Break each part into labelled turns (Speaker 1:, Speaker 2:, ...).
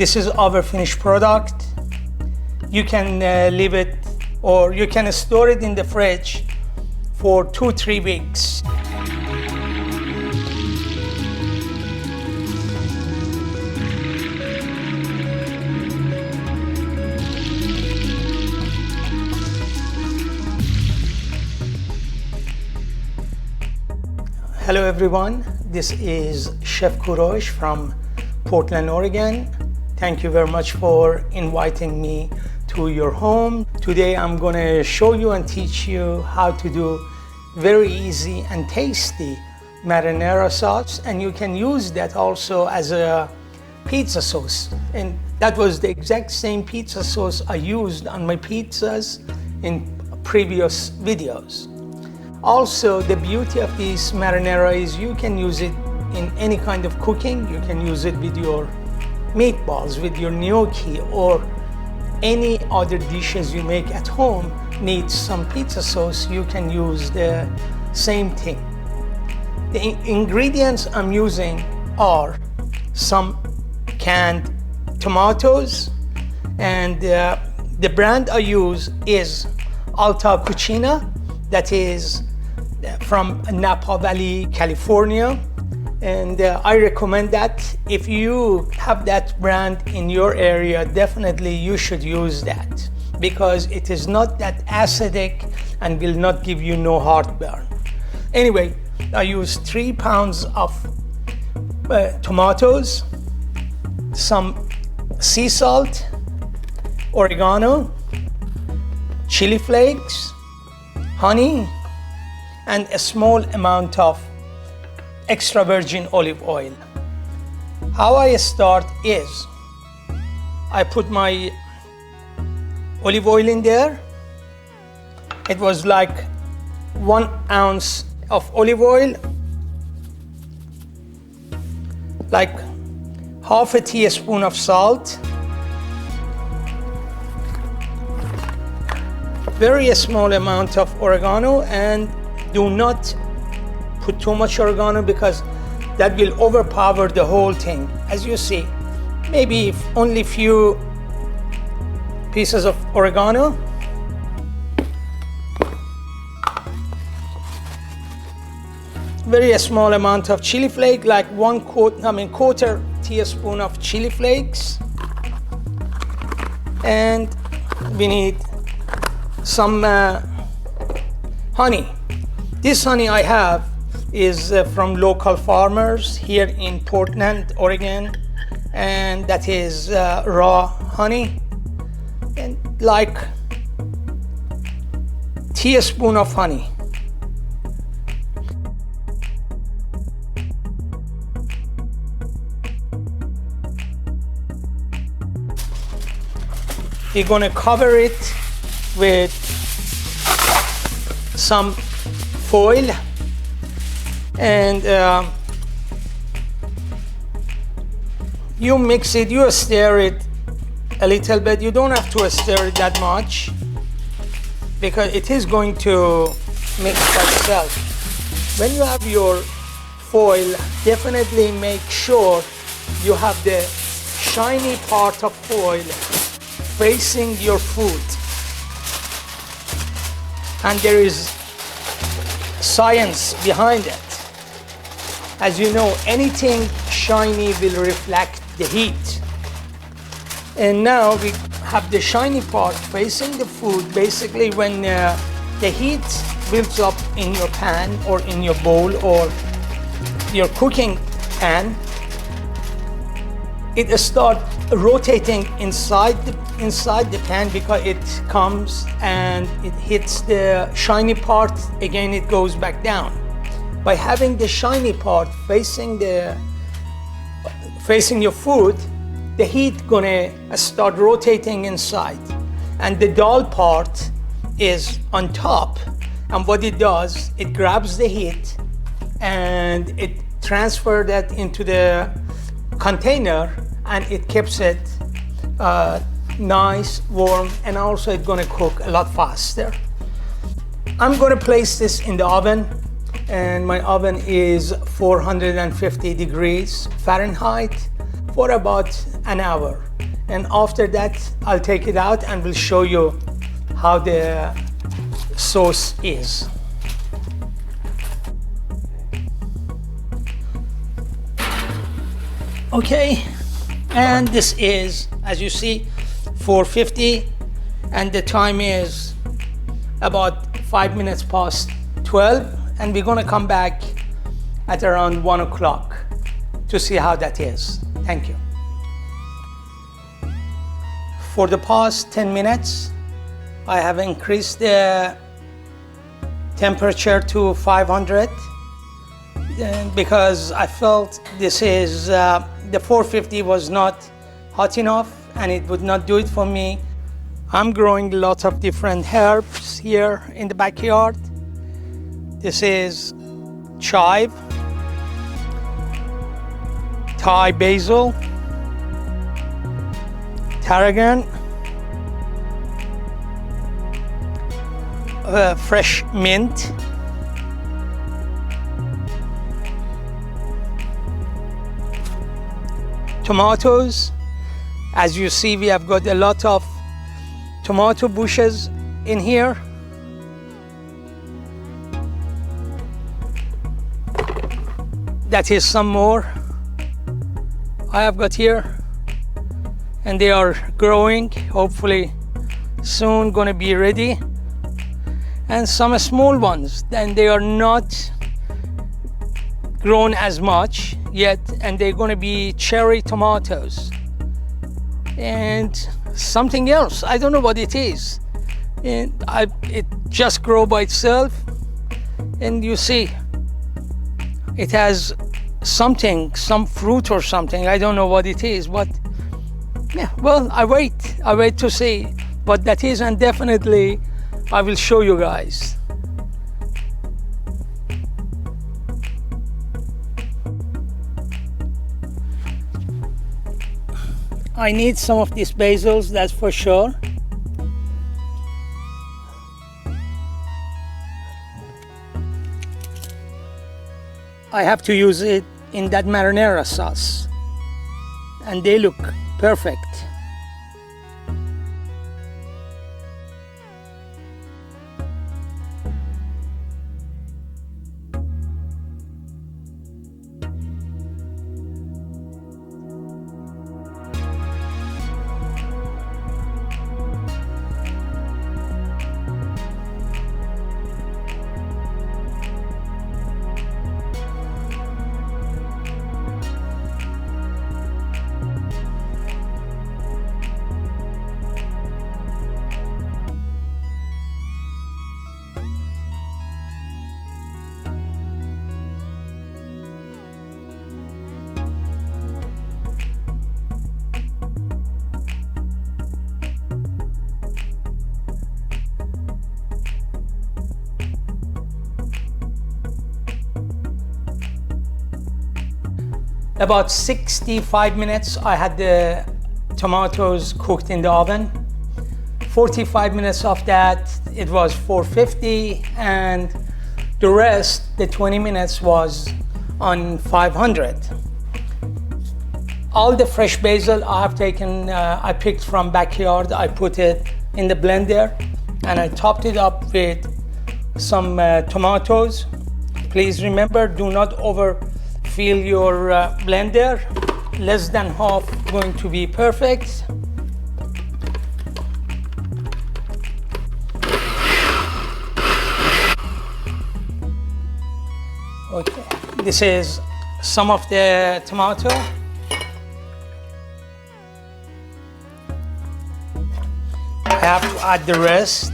Speaker 1: This is our finished product. You can leave it, or you can store it in the fridge for 2-3 weeks. Hello everyone, this is Chef Kooroush from Portland, Oregon. Thank you very much for inviting me to your home. Today I'm going to show you and teach you how to do very easy and tasty marinara sauce, and you can use that also as a pizza sauce. And that was the exact same pizza sauce I used on my pizzas in previous videos. Also, the beauty of this marinara is you can use it in any kind of cooking. You can use it with your meatballs, with your gnocchi, or any other dishes you make at home needs some pizza sauce. You can use the same thing. The ingredients I'm using are some canned tomatoes, and the brand I use is Alta Cucina, that is from Napa Valley, California. And I recommend that. If you have that brand in your area, definitely you should use that, because it is not that acidic and will not give you no heartburn. Anyway, I use 3 pounds of tomatoes, some sea salt, oregano, chili flakes, honey, and a small amount of extra virgin olive oil. How I start is I put my olive oil in there. It was like 1 ounce of olive oil, like half a teaspoon of salt, very small amount of oregano, and do not put too much oregano because that will overpower the whole thing. As you see, maybe only few pieces of oregano. Very small amount of chili flake, like quarter teaspoon of chili flakes. And we need some honey. This honey I have is from local farmers here in Portland, Oregon, and that is raw honey, and like teaspoon of honey. We're gonna cover it with some foil, and you mix it, you stir it a little bit. You don't have to stir it that much because it is going to mix by itself. When you have your foil, definitely make sure you have the shiny part of foil facing your food. And there is science behind it. As you know, anything shiny will reflect the heat. And now we have the shiny part facing the food. Basically, when the heat builds up in your pan or in your bowl or your cooking pan, it starts rotating inside the pan, because it comes and it hits the shiny part, again it goes back down. By having the shiny part facing your food, the heat gonna start rotating inside, and the dull part is on top, and what it does, it grabs the heat and it transfers that into the container, and it keeps it nice, warm, and also it's gonna cook a lot faster. I'm gonna place this in the oven, and my oven is 450 degrees Fahrenheit for about an hour. and after that I'll take it out and we'll show you how the sauce is. Okay, and this is, as you see, 450, and the time is about 5 minutes past 12, and we're gonna come back at around 1 o'clock to see how that is. Thank you. For the past 10 minutes, I have increased the temperature to 500 because I felt this is, the 450 was not hot enough and it would not do it for me. I'm growing lots of different herbs here in the backyard. This is chive, Thai basil, tarragon, fresh mint, tomatoes. As you see, we have got a lot of tomato bushes in here. That is some more I have got here, and they are growing, hopefully soon gonna be ready. And some small ones, and they are not grown as much yet, and they're gonna be cherry tomatoes. And something else, I don't know what it is. And it just grow by itself, and you see, it has something, some fruit or something. I don't know what it is, but yeah, well, I wait to see what that is, and definitely I will show you guys. I need some of these basils, that's for sure. I have to use it in that marinara sauce, and they look perfect. About 65 minutes I had the tomatoes cooked in the oven. 45 minutes of that it was 450, and the rest, the 20 minutes, was on 500. All the fresh basil I have taken, I picked from backyard. I put it in the blender and I topped it up with some tomatoes. Please remember, do not overfill your blender. Less than half going to be perfect. Okay, this is some of the tomato. I have to add the rest.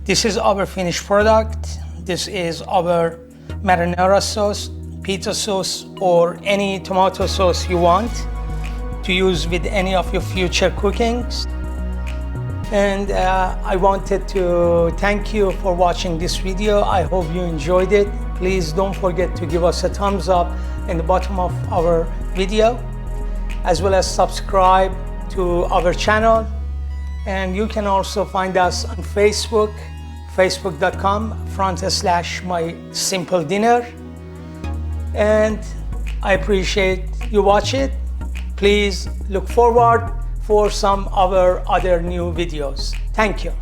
Speaker 1: This is our finished product. This is our marinara sauce, pizza sauce, or any tomato sauce you want to use with any of your future cookings. And I wanted to thank you for watching this video. I hope you enjoyed it. Please don't forget to give us a thumbs up in the bottom of our video, as well as subscribe to our channel. And you can also find us on Facebook, facebook.com/my-simple-dinner. And I appreciate you watch it. Please look forward for some of our other new videos. Thank you.